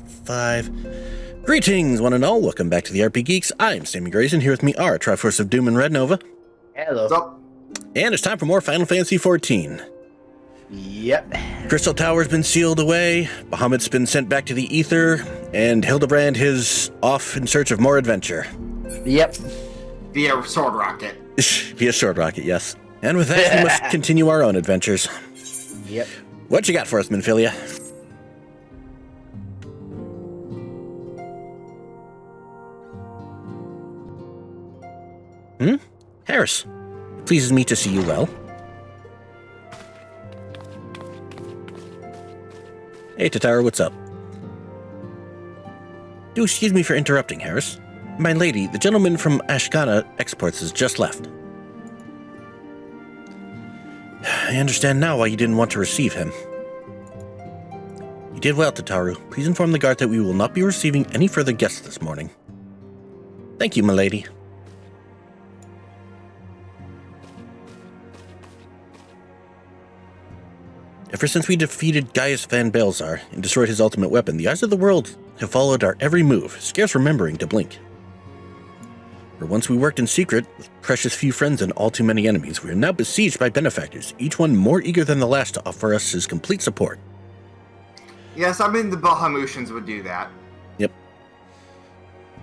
5. Greetings, one and all. Welcome back to the RP Geeks. I'm Sammy Grayson. Here with me are Triforce of Doom and Red Nova. Hello. What's up? And it's time for more Final Fantasy XIV. Yep. Crystal Tower's been sealed away, Bahamut's been sent back to the Ether, and Hildebrand is off in search of more adventure. Yep. Via sword rocket. Via sword rocket, yes. And with that, we must continue our own adventures. Yep. What you got for us, Minfilia? Harris, it pleases me to see you well. Hey, Tatara, what's up? Do excuse me for interrupting, Harris. My lady, the gentleman from Ashgana Exports has just left. I understand now why you didn't want to receive him. You did well, Tataru. Please inform the guard that we will not be receiving any further guests this morning. Thank you, my lady. Ever since we defeated Gaius Van Balzar and destroyed his ultimate weapon, the eyes of the world have followed our every move, scarce remembering to blink. For once we worked in secret, with precious few friends and all too many enemies, we are now besieged by benefactors, each one more eager than the last to offer us his complete support. Yes, I mean the Bahamutians would do that. Yep.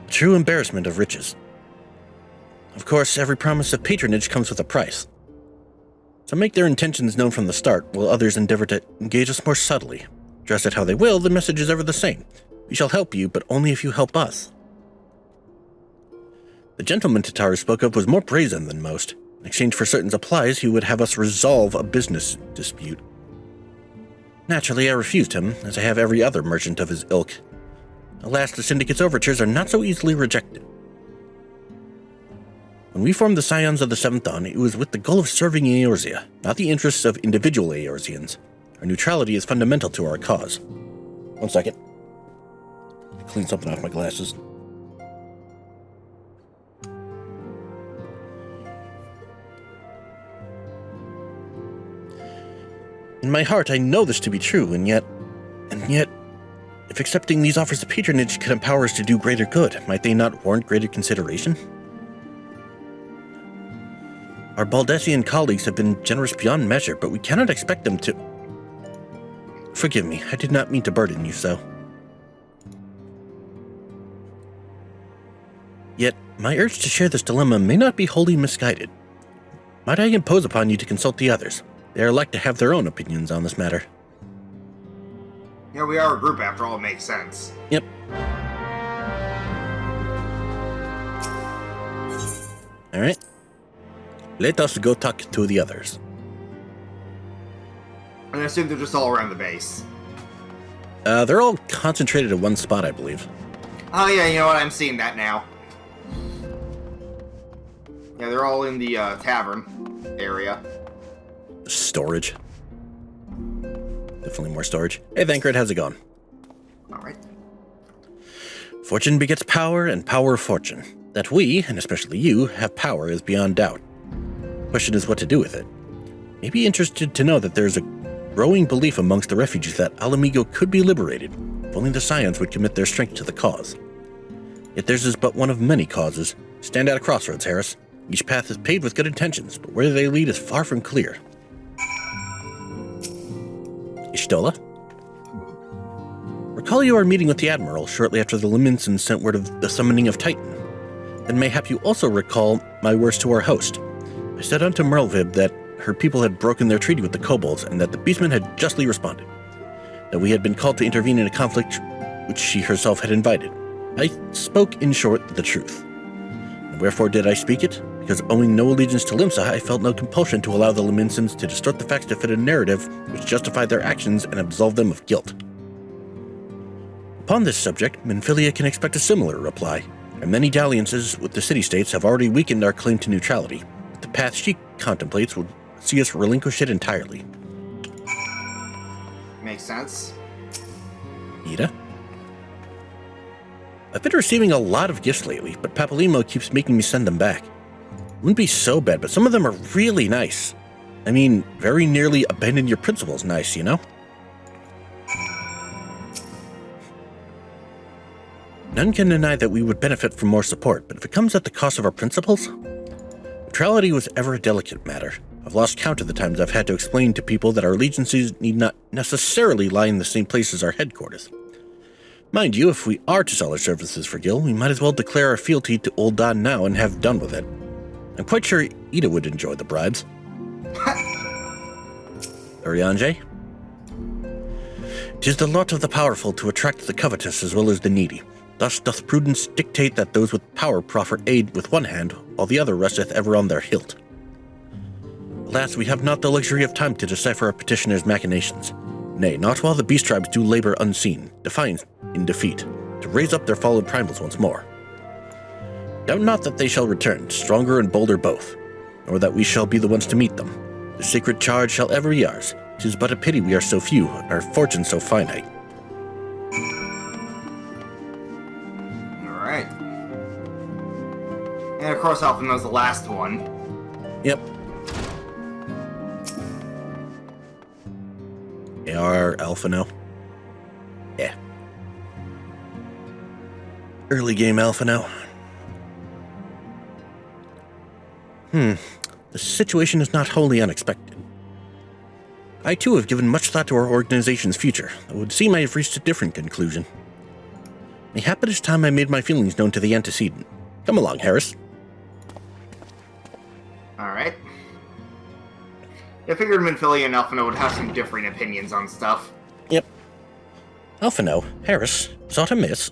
A true embarrassment of riches. Of course, every promise of patronage comes with a price. Some make their intentions known from the start, while others endeavor to engage us more subtly. Dress it how they will, the message is ever the same. We shall help you, but only if you help us. The gentleman Tataru spoke of was more brazen than most. In exchange for certain supplies, he would have us resolve a business dispute. Naturally, I refused him, as I have every other merchant of his ilk. Alas, the Syndicate's overtures are not so easily rejected. When we formed the Scions of the Seventh Dawn, it was with the goal of serving Eorzea, not the interests of individual Eorzeans. Our neutrality is fundamental to our cause. 1 second. Clean something off my glasses. In my heart, I know this to be true, and yet, if accepting these offers of patronage could empower us to do greater good, might they not warrant greater consideration? Our Baldessian colleagues have been generous beyond measure, but we cannot expect them to... Forgive me, I did not mean to burden you so. Yet, my urge to share this dilemma may not be wholly misguided. Might I impose upon you to consult the others? They are like to have their own opinions on this matter. Yeah, we are a group after all, it makes sense. Yep. Alright. Let us go talk to the others. And I assume they're just all around the base. They're all concentrated at one spot, I believe. Oh yeah, you know what, I'm seeing that now. Yeah, they're all in the tavern area. Storage. Definitely more storage. Hey, Thancred, how's it going? Alright. Fortune begets power, and power fortune. That we, and especially you, have power is beyond doubt. Question is what to do with it. May be interested to know that there's a growing belief amongst the refugees that Alamigo could be liberated, if only the Scions would commit their strength to the cause. Yet theirs is but one of many causes. Stand at a crossroads, Harris. Each path is paved with good intentions, but where they lead is far from clear. Ishtola? Recall you are meeting with the Admiral shortly after the Liminsons sent word of the summoning of Titan. Then mayhap you also recall my words to our host. I said unto Merlvib that her people had broken their treaty with the kobolds, and that the beastmen had justly responded. That we had been called to intervene in a conflict which she herself had invited. I spoke, in short, the truth. And wherefore did I speak it? Because owing no allegiance to Limsa, I felt no compulsion to allow the Liminsons to distort the facts to fit a narrative which justified their actions and absolved them of guilt. Upon this subject, Minfilia can expect a similar reply, and many dalliances with the city-states have already weakened our claim to neutrality. The path she contemplates would see us relinquish it entirely. Makes sense. Ida? I've been receiving a lot of gifts lately, but Papalymo keeps making me send them back. Wouldn't be so bad, but some of them are really nice. I mean, very nearly abandon your principles nice, you know? None can deny that we would benefit from more support, but if it comes at the cost of our principles... Neutrality was ever a delicate matter. I've lost count of the times I've had to explain to people that our allegiances need not necessarily lie in the same place as our headquarters. Mind you, if we are to sell our services for Gil, we might as well declare our fealty to Old Don now and have done with it. I'm quite sure Ida would enjoy the bribes. Arianje? "'Tis the lot of the powerful to attract the covetous as well as the needy. Thus doth prudence dictate that those with power proffer aid with one hand, while the other resteth ever on their hilt. Alas, we have not the luxury of time to decipher our petitioner's machinations. Nay, not while the beast tribes do labor unseen, defiant in defeat, to raise up their fallen primals once more. Doubt not that they shall return, stronger and bolder both, nor that we shall be the ones to meet them. The sacred charge shall ever be ours. 'Tis but a pity we are so few, and our fortune so finite." Alright. And of course, Alphina's the last one. Yep. AR Alphino. Yeah. Early game Alphino. The situation is not wholly unexpected. I too have given much thought to our organization's future. It would seem I have reached a different conclusion. Mayhap it is time I made my feelings known to the antecedent. Come along, Harris. Alright. I figured Minfilia and Alphina would have some differing opinions on stuff. Yep. Alphino, Harris, sought amiss.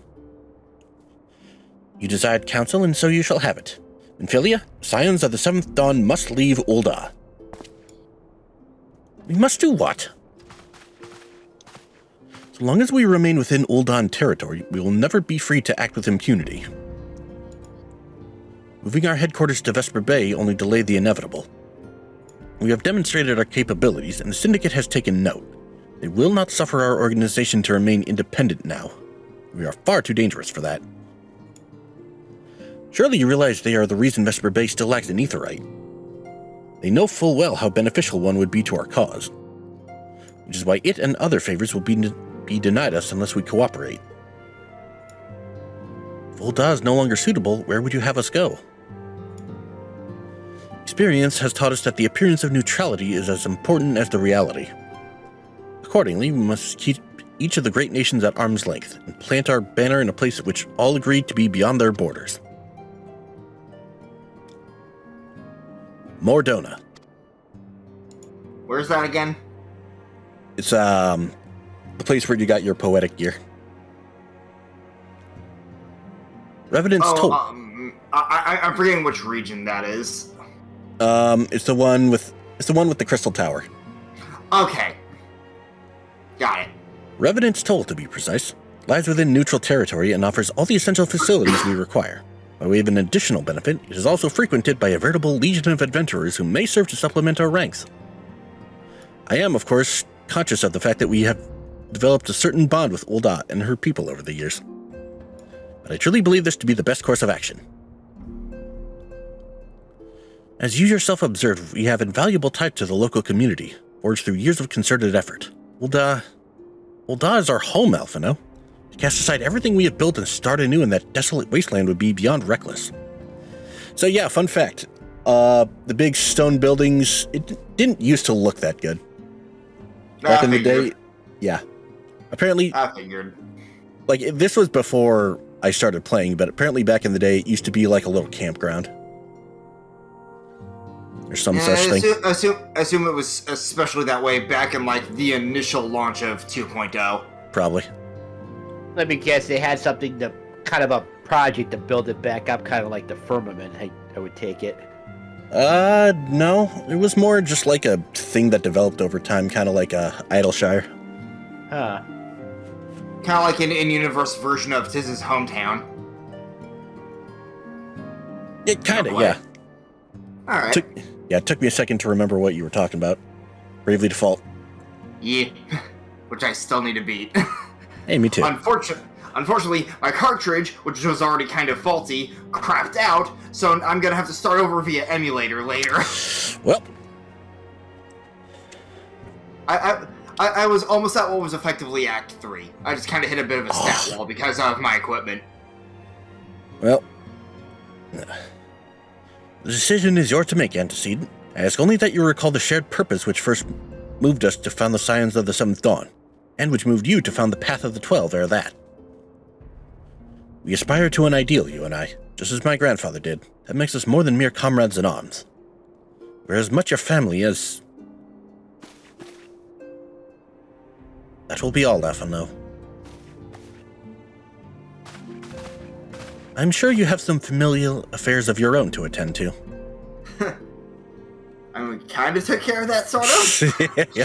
You desired counsel, and so you shall have it. Minfilia, Scions of the Seventh Dawn must leave Ul'dah. We must do what? So long as we remain within Ul'dah territory, we will never be free to act with impunity. Moving our headquarters to Vesper Bay only delayed the inevitable. We have demonstrated our capabilities, and the Syndicate has taken note. They will not suffer our organization to remain independent now. We are far too dangerous for that. Surely you realize they are the reason Vesper Bay still lacks an aetherite. They know full well how beneficial one would be to our cause, which is why it and other favors will be denied us unless we cooperate. If Ul'dah is no longer suitable, where would you have us go? Experience has taught us that the appearance of neutrality is as important as the reality. Accordingly, we must keep each of the great nations at arm's length and plant our banner in a place which all agree to be beyond their borders. Mordona. Where's that again? It's the place where you got your poetic gear. Revenant's told. I'm forgetting which region that is. It's the one with the crystal tower. Okay. Got it. Revenant's Toll, to be precise, lies within neutral territory and offers all the essential facilities we require. By way of an additional benefit, it is also frequented by a veritable legion of adventurers who may serve to supplement our ranks. I am, of course, conscious of the fact that we have developed a certain bond with Ul'dah and her people over the years. But I truly believe this to be the best course of action. As you yourself observed, we have invaluable ties to the local community, forged through years of concerted effort. Ul'dah is our home, Alphino. To cast aside everything we have built and start anew in that desolate wasteland would be beyond reckless. So yeah, fun fact. The big stone buildings, it didn't used to look that good. Back in the day, yeah. Apparently, I figured. Like, this was before I started playing, but apparently back in the day, it used to be like a little campground. Or some such thing. Assume it was especially that way back in, like, the initial launch of 2.0. Probably. Let me guess, they had something to, kind of a project to build it back up, kind of like the firmament, I would take it. No. It was more just like a thing that developed over time, kind of like Idleshire. Huh. Kind of like an in-universe version of Tiz's hometown. It kind of, yeah. Alright. It took me a second to remember what you were talking about. Bravely Default. Yeah. Which I still need to beat. Hey, me too. Unfortunately, my cartridge, which was already kind of faulty, crapped out, so I'm gonna have to start over via emulator later. Well. I was almost at what was effectively Act 3. I just kind of hit a bit of a stat wall because of my equipment. Well, the decision is yours to make, Antecedent. I ask only that you recall the shared purpose which first moved us to found the Scions of the Seventh Dawn, and which moved you to found the Path of the 12 ere that. We aspire to an ideal, you and I, just as my grandfather did. That makes us more than mere comrades in arms. We're as much your family as... That will be all, Alphino. I'm sure you have some familial affairs of your own to attend to. I mean, we kind of took care of that, sort of. Yeah.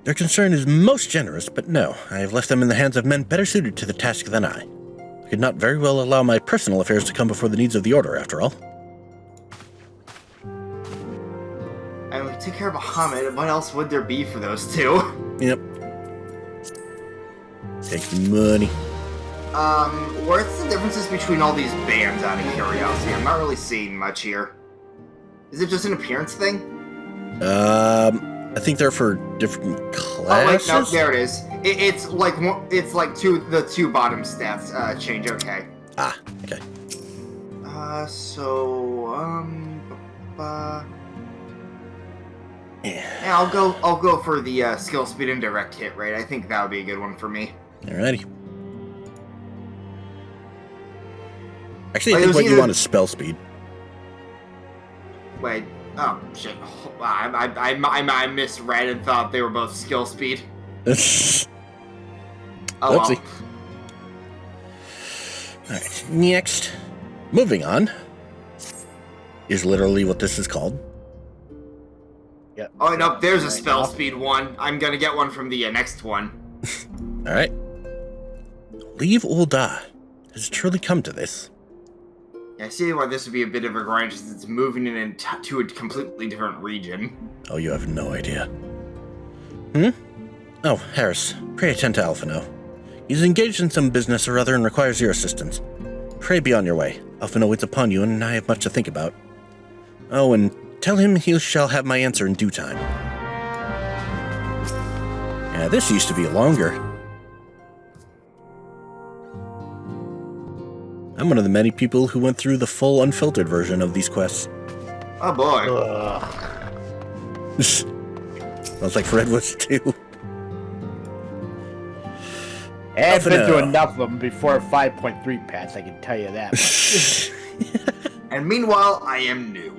Their concern is most generous, but no, I have left them in the hands of men better suited to the task than I. I could not very well allow my personal affairs to come before the needs of the Order, after all. I mean, we took care of Bahamut. What else would there be for those two? Yep. Take the money. What's the differences between all these bands out of curiosity? I'm not really seeing much here. Is it just an appearance thing? I think they're for different classes. Oh wait, no, there it is. It's like the two bottom stats change. Okay. Ah, okay. Yeah, I'll go for the skill speed and direct hit rate. I think that would be a good one for me. Alrighty. Actually, I think what you want is spell speed. Wait. Oh shit! I misread and thought they were both skill speed. Oh Oopsie. well. Alright, next. Moving on. Is literally what this is called. Yep. Oh no, there's a spell speed one. I'm gonna get one from the next one. Alright. Leave Ul'dah. Has it truly come to this? I see why this would be a bit of a grind, since it's moving in to a completely different region. Oh, you have no idea. Oh, Harris, pray attend to Alphino. He's engaged in some business or other and requires your assistance. Pray be on your way. Alphino waits upon you, and I have much to think about. Oh, and tell him he shall have my answer in due time. Yeah, this used to be longer. I'm one of the many people who went through the full unfiltered version of these quests. Oh boy. Sounds like Redwoods too. I've been through enough of them before 5.3 patch, I can tell you that. And meanwhile, I am new.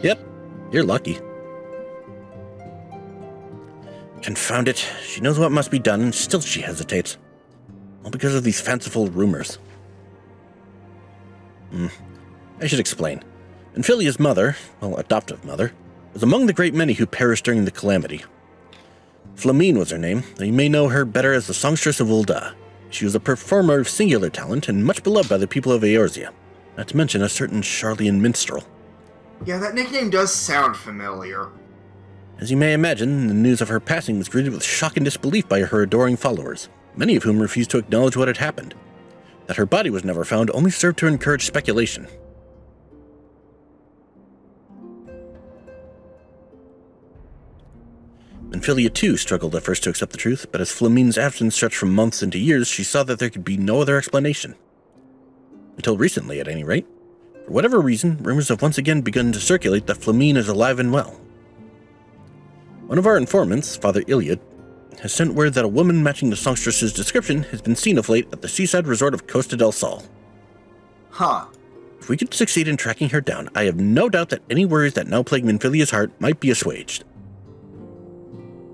Yep, you're lucky. Confound it. She knows what must be done, and still she hesitates. All because of these fanciful rumors. I should explain. Anphilia's mother, well, adoptive mother, was among the great many who perished during the calamity. Flamine was her name, though you may know her better as the songstress of Ul'dah. She was a performer of singular talent and much beloved by the people of Eorzea, not to mention a certain Charlian minstrel. Yeah, that nickname does sound familiar. As you may imagine, the news of her passing was greeted with shock and disbelief by her adoring followers, many of whom refused to acknowledge what had happened. That her body was never found only served to encourage speculation. Anphilia too struggled at first to accept the truth, but as Flamine's absence stretched from months into years, she saw that there could be no other explanation. Until recently, at any rate. For whatever reason, rumors have once again begun to circulate that Flamine is alive and well. One of our informants, Father Iliad, has sent word that a woman matching the songstress's description has been seen of late at the seaside resort of Costa del Sol. Huh. If we could succeed in tracking her down, I have no doubt that any worries that now plague Minfilia's heart might be assuaged.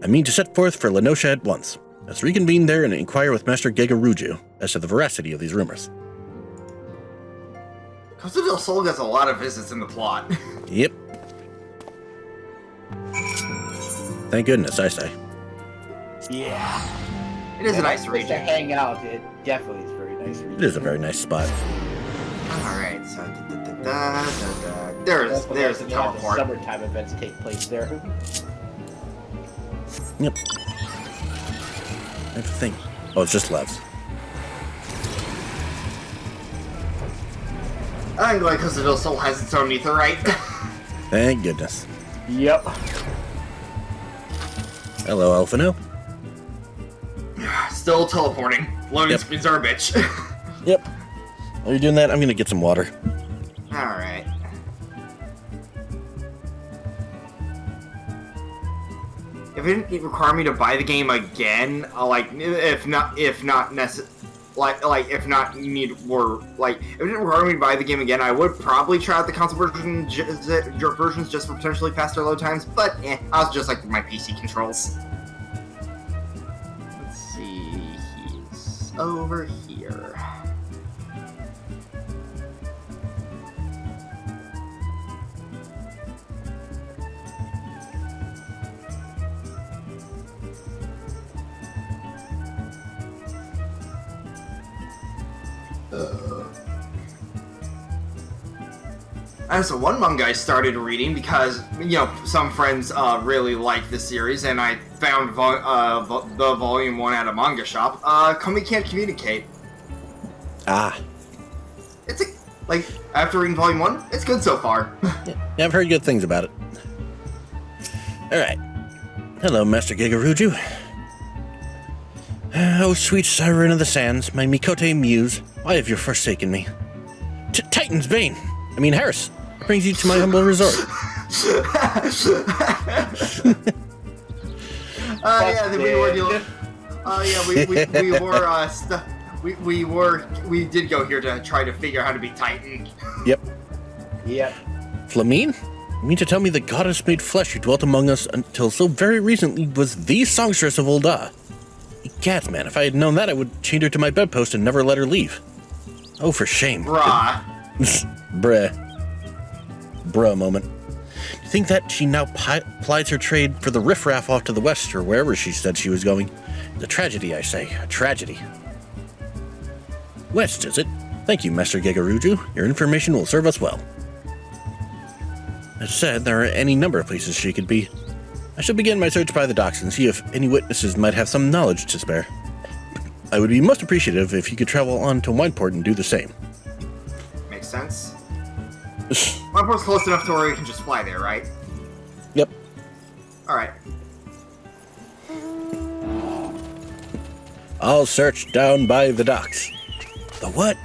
I mean to set forth for Lenosha at once. Let's reconvene there and inquire with Master Gegaruju as to the veracity of these rumors. Costa del Sol gets a lot of visits in the plot. Yep. Thank goodness, I say. Yeah. It is a nice place region. to hang out. It definitely is a very nice region. It is a very nice spot. Alright, so there's the The teleport. summertime events take place there. Yep. I have to think. Oh, it's just Levs. I'm glad Costa del Sol has its own etherite. Thank goodness. Yep. Hello, Alphino. Still teleporting. Loading screens are a bitch. Yep. While you're doing that, I'm gonna get some water. Alright. If it didn't require me to buy the game again, if not if it didn't require me to buy the game again, I would probably try out the console versions just for potentially faster load times, but I was just like my PC controls. Let's see, he's over here. So one manga I started reading because, some friends really like this series, and I found the volume 1 at a manga shop. Kami Can't Communicate. Ah. It's after reading volume 1, it's good so far. Yeah, I've heard good things about it. Alright. Hello, Master Gigaruju. Oh, sweet siren of the sands, my Mikote muse, why have you forsaken me? Titan's Bane! Harris, brings you to my humble resort. We did go here to try to figure out how to be Titan. Yep. Flamine? You mean to tell me the goddess made flesh who dwelt among us until so very recently was the songstress of Ul'dah? Gads, man, if I had known that, I would chain her to my bedpost and never let her leave. Oh, for shame. Bruh. Bruh moment. Do you think that she now plies her trade for the riffraff off to the west or wherever she said she was going? It's a tragedy, I say. A tragedy. West, is it? Thank you, Master Gigaruju. Your information will serve us well. That said, there are any number of places she could be. I shall begin my search by the docks and see if any witnesses might have some knowledge to spare. I would be most appreciative if you could travel on to Wineport and do the same. Makes sense. Wineport's close enough to where you can just fly there, right? Yep. Alright. I'll search down by the docks. The what?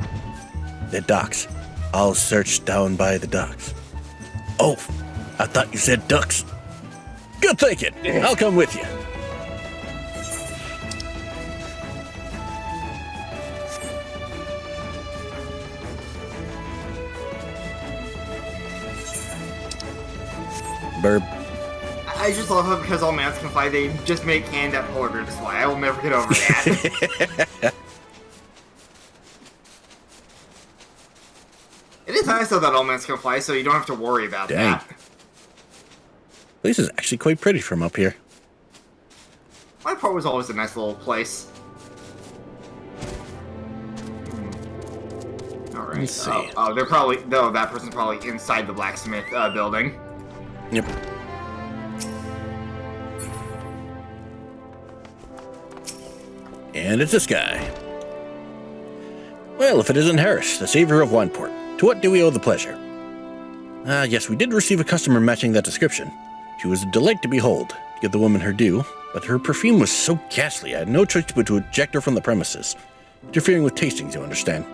The docks. I'll search down by the docks. Oh, I thought you said ducks. Good thinking. I'll come with you. Burb. I just love how because all mans can fly, they just make hand at polar bears fly. I will never get over that. It is nice though that all mans can fly, so you don't have to worry about that. This is actually quite pretty from up here. My part was always a nice little place. Alright. Let's see. Oh, they're probably... No, that person's probably inside the blacksmith building. Yep. And it's this guy. Well, if it isn't Harris, the savior of Wineport, to what do we owe the pleasure? Yes, we did receive a customer matching that description. She was a delight to behold, to give the woman her due, but her perfume was so ghastly I had no choice but to eject her from the premises. Interfering with tastings, you understand.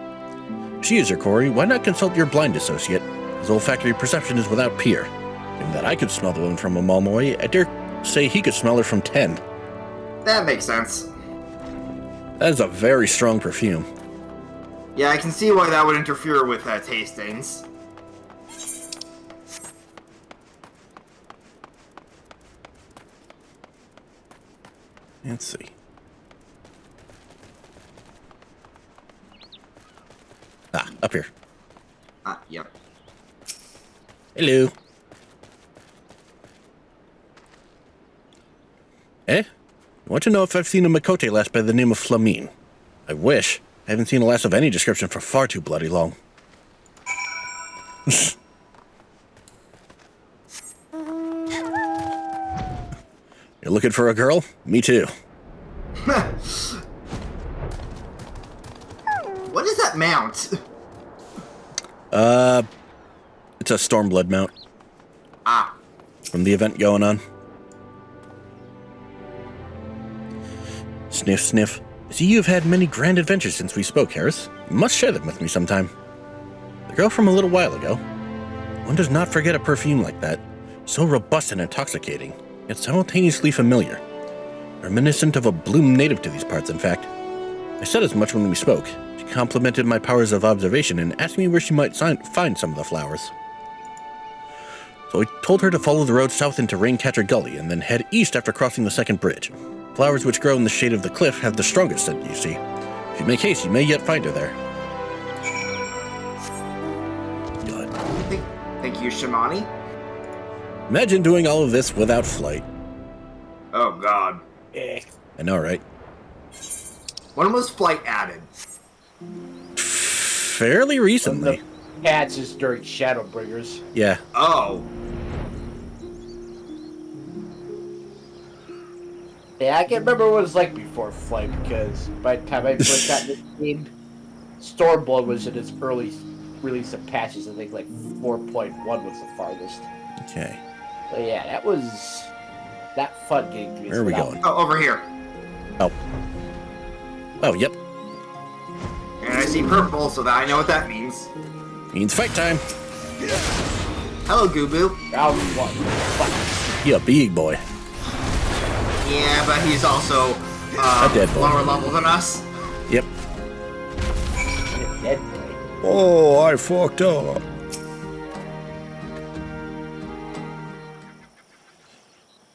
If she is your quarry, why not consult your blind associate? His olfactory perception is without peer. Given that I could smell the woman from a mile away, I dare say he could smell her from 10. That makes sense. That is a very strong perfume. Yeah, I can see why that would interfere with tastings. Let's see. Up here. Yep. Hello. I want to know if I've seen a Mikote lass by the name of Flamine. I wish. I haven't seen a lass of any description for far too bloody long. You're looking for a girl? Me too. What is that mount? It's a Stormblood mount. Ah. From the event going on. Sniff, sniff. I see you have had many grand adventures since we spoke, Harris. You must share them with me sometime. The girl from a little while ago. One does not forget a perfume like that. So robust and intoxicating, yet simultaneously familiar. Reminiscent of a bloom native to these parts, in fact. I said as much when we spoke. She complimented my powers of observation and asked me where she might find some of the flowers. So I told her to follow the road south into Raincatcher Gully and then head east after crossing the second bridge. Flowers which grow in the shade of the cliff have the strongest scent, you see. If you make haste, you may yet find her there. God. Thank you, Shimani. Imagine doing all of this without flight. Oh, God. I know, right? When was flight added? Fairly recently. The cats is during Shadowbringers. Yeah. Oh. Yeah, I can't remember what it was like before flight because by the time I first got this game, Stormblood was in its early release of patches. I think like 4.1 was the farthest. Okay. But yeah, that was that fun getting to be. Where are we going? Oh, over here. Oh. Oh, yep. And I see purple, so that I know what that means. Means fight time. Hello, Goobu. Round one. Fight. You a big boy. Yeah, but he's also A dead boy. lower level than us. Yep. Dead boy. Oh, I fucked up.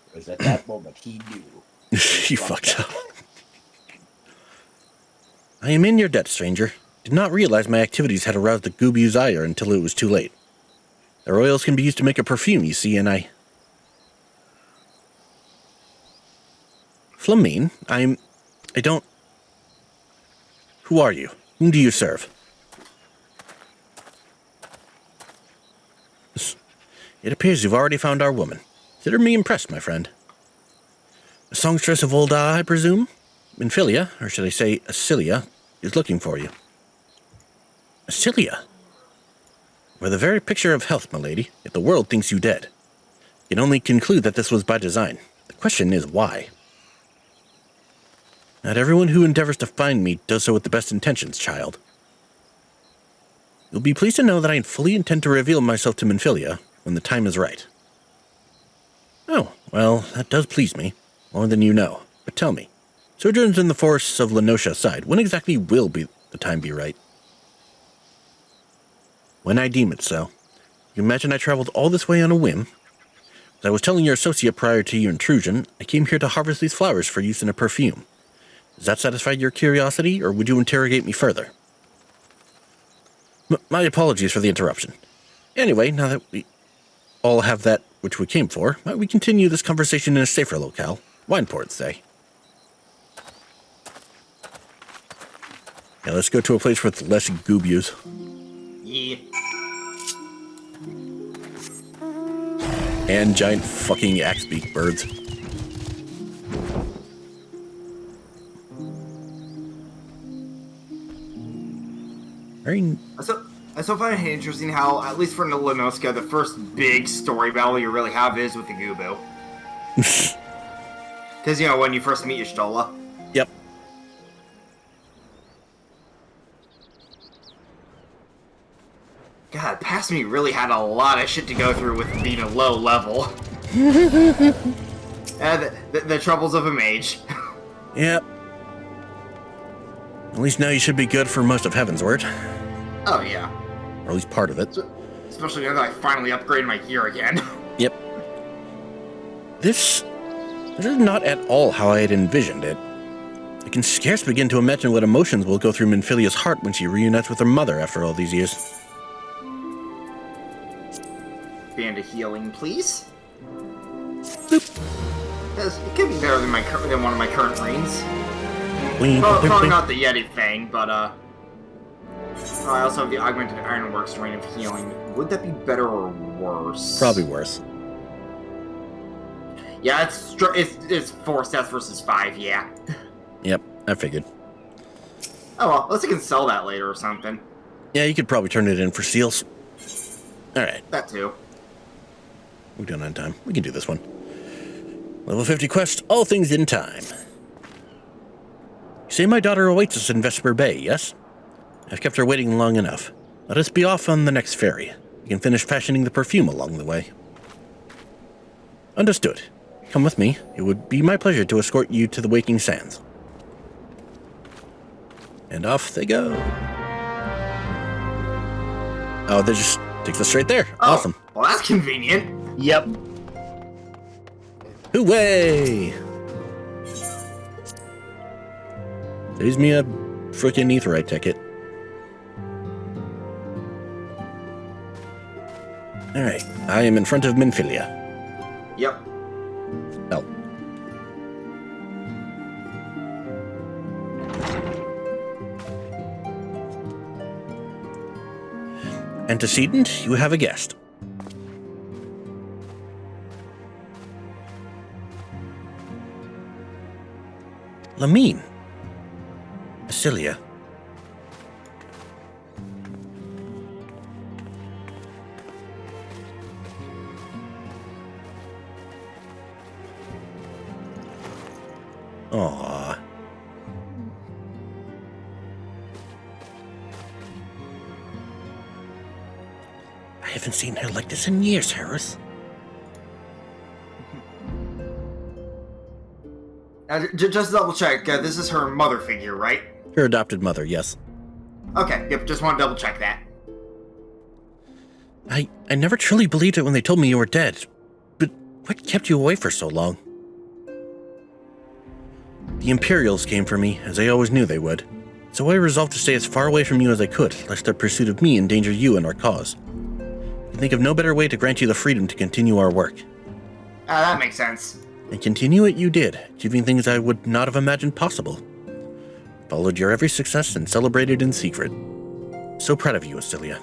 Because at that moment he knew. He fucked up. I am in your debt, stranger. Did not realize my activities had aroused the Goobu's ire until it was too late. Their oils can be used to make a perfume, you see, and I don't... Who are you? Whom do you serve? It appears you've already found our woman. Consider me impressed, my friend. A songstress of old I presume? Minfilia, or should I say Acilia, is looking for you. Acilia? We're the very picture of health, my lady, yet the world thinks you dead. You can only conclude that this was by design. The question is, why? Not everyone who endeavors to find me does so with the best intentions, child. You'll be pleased to know that I fully intend to reveal myself to Minfilia when the time is right. Oh, well, that does please me, more than you know. But tell me, sojourns in the forests of Lenosha aside, when exactly will the time be right? When I deem it so. You imagine I traveled all this way on a whim? As I was telling your associate prior to your intrusion, I came here to harvest these flowers for use in a perfume. Does that satisfy your curiosity, or would you interrogate me further? My apologies for the interruption. Anyway, now that we all have that which we came for, might we continue this conversation in a safer locale? Wineport, say. Yeah, let's go to a place with less Goobus. Yeah. And giant fucking axe-beak birds. Very... I still find it interesting how, at least for Lenoska, the first big story battle you really have is with the Goobu. Because, you know, when you first meet Y'shtola. Yep. God, past me really had a lot of shit to go through with being a low level. The troubles of a mage. Yep. At least now you should be good for most of Heavensward. Oh, yeah. Or at least part of it. Especially now that I finally upgraded my gear again. Yep. This is not at all how I had envisioned it. I can scarce begin to imagine what emotions will go through Minfilia's heart when she reunites with her mother after all these years. Band of healing, please. Boop. Yes, it could be better than one of my current reigns. Wing, Probably not the Yeti Fang, but I also have the Augmented Ironworks Rain of Healing. Would that be better or worse? Probably worse. Yeah, it's 4 stats versus 5, yeah. Yep, I figured. Oh well, unless I can sell that later or something. Yeah, you could probably turn it in for seals. Alright, That too. we're done on time. We can do this one. Level 50 quest, all things in time. You say my daughter awaits us in Vesper Bay, yes? I've kept her waiting long enough. Let us be off on the next ferry. You can finish fashioning the perfume along the way. Understood. Come with me. It would be my pleasure to escort you to the Waking Sands. And off they go. Oh, they just takes us straight there. Oh, Awesome. Well, that's convenient. Yep. Hooray! Saves me a frickin' etherite ticket. Alright, I am in front of Minfilia. Yep. Oh. Antecedent, you have a guest. Lamine. Cilia. Aww. I haven't seen her like this in years, Harris. Just double check. This is her mother figure, right? Her adopted mother, yes. Okay, yep, just want to double check that. I never truly believed it when they told me you were dead. But what kept you away for so long? The Imperials came for me, as I always knew they would. So I resolved to stay as far away from you as I could, lest their pursuit of me endanger you and our cause. I can think of no better way to grant you the freedom to continue our work. That makes sense. And continue it you did, achieving things I would not have imagined possible. Followed your every success and celebrated in secret. So proud of you, Cilia.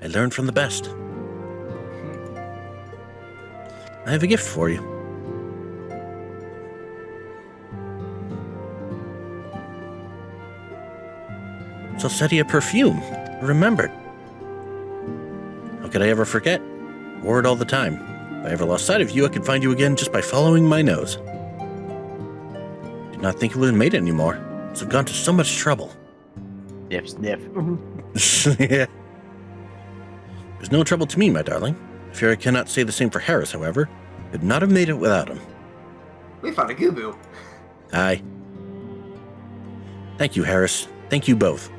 I learned from the best. I have a gift for you. Salsetia perfume. Remembered. How could I ever forget? Wore it all the time. If I ever lost sight of you, I could find you again just by following my nose. Did not think it was made anymore. So I've gone to so much trouble. Sniff, sniff. Yeah. There's no trouble to me, my darling. I fear I cannot say the same for Harris, however. Could not have made it without him. We found a Goobu. Aye. Thank you, Harris. Thank you both.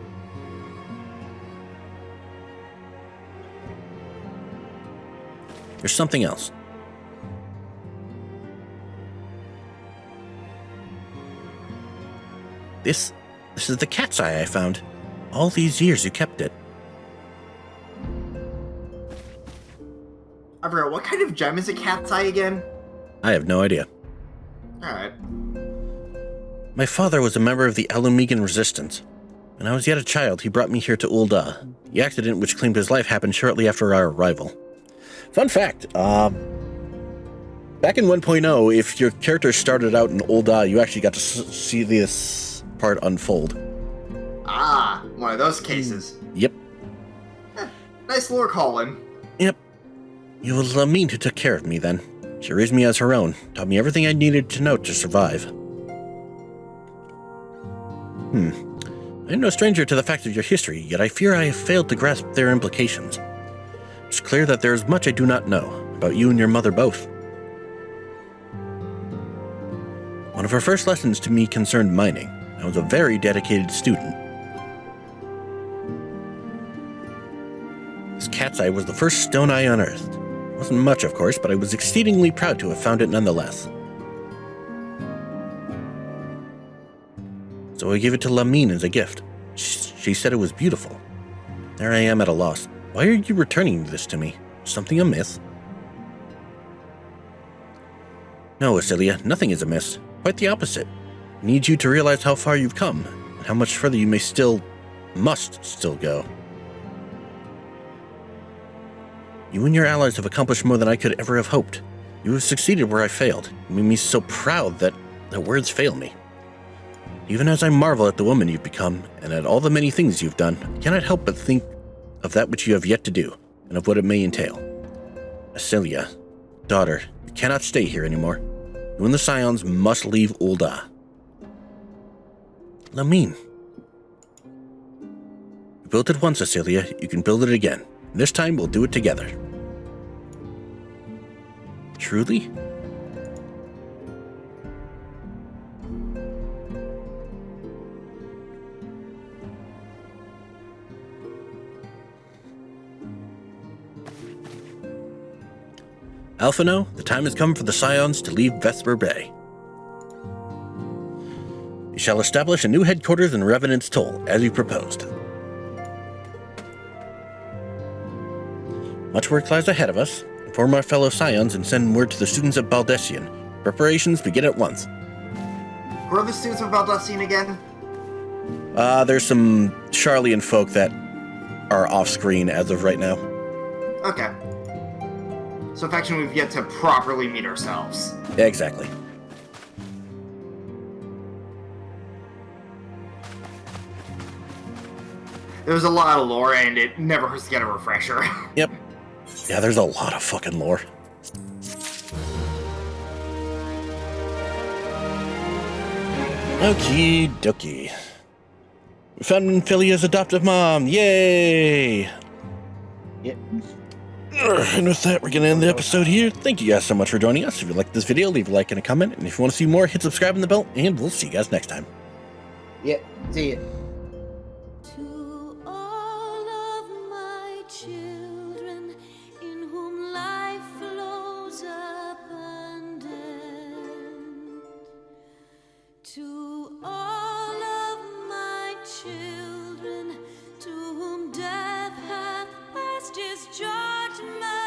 There's something else. This is the cat's eye I found. All these years you kept it. I forgot, what kind of gem is a cat's eye again? I have no idea. Alright. My father was a member of the Alumigan Resistance. When I was yet a child, he brought me here to Ul'dah. The accident which claimed his life happened shortly after our arrival. Fun fact, back in 1.0, if your character started out in Ul'dah, you actually got to see this part unfold. Ah, one of those cases. Yep. Nice lore calling. Yep. It was Lamine who took care of me then. She raised me as her own, taught me everything I needed to know to survive. I'm no stranger to the facts of your history, yet I fear I have failed to grasp their implications. It's clear that there is much I do not know, about you and your mother both. One of her first lessons to me concerned mining. I was a very dedicated student. This cat's eye was the first stone I unearthed. It wasn't much, of course, but I was exceedingly proud to have found it nonetheless. So I gave it to Lamine as a gift. She said it was beautiful. There I am at a loss. Why are you returning this to me? Something amiss? No, Cilia, nothing is amiss. Quite the opposite. I need you to realize how far you've come, and how much further you must still go. You and your allies have accomplished more than I could ever have hoped. You have succeeded where I failed. You made me so proud that words fail me. Even as I marvel at the woman you've become, and at all the many things you've done, I cannot help but think of that which you have yet to do, and of what it may entail. Cilia, daughter, you cannot stay here anymore. You and the Scions must leave Ul'dah. Lamine. You built it once, Cecilia. You can build it again. This time, we'll do it together. Truly? Alphino, the time has come for the Scions to leave Vesper Bay. You shall establish a new headquarters in Revenant's Toll, as you proposed. Much work lies ahead of us. Inform our fellow Scions and send word to the students of Baldessian. Preparations begin at once. Who are the students of Baldessian again? There's some Charlian folk that are off-screen as of right now. Okay. So, Faction, we've yet to properly meet ourselves. Yeah, exactly. There's a lot of lore, and it never hurts to get a refresher. Yep. Yeah, there's a lot of fucking lore. Okie dokie. We found Philia's adoptive mom. Yay! Yep. And with that, we're going to end the episode here. Thank you guys so much for joining us. If you liked this video, leave a like and a comment. And if you want to see more, hit subscribe and the bell. And we'll see you guys next time. Yep. See ya. To all of my children in whom life flows abundant, to all of my children to whom death hath passed his judgment.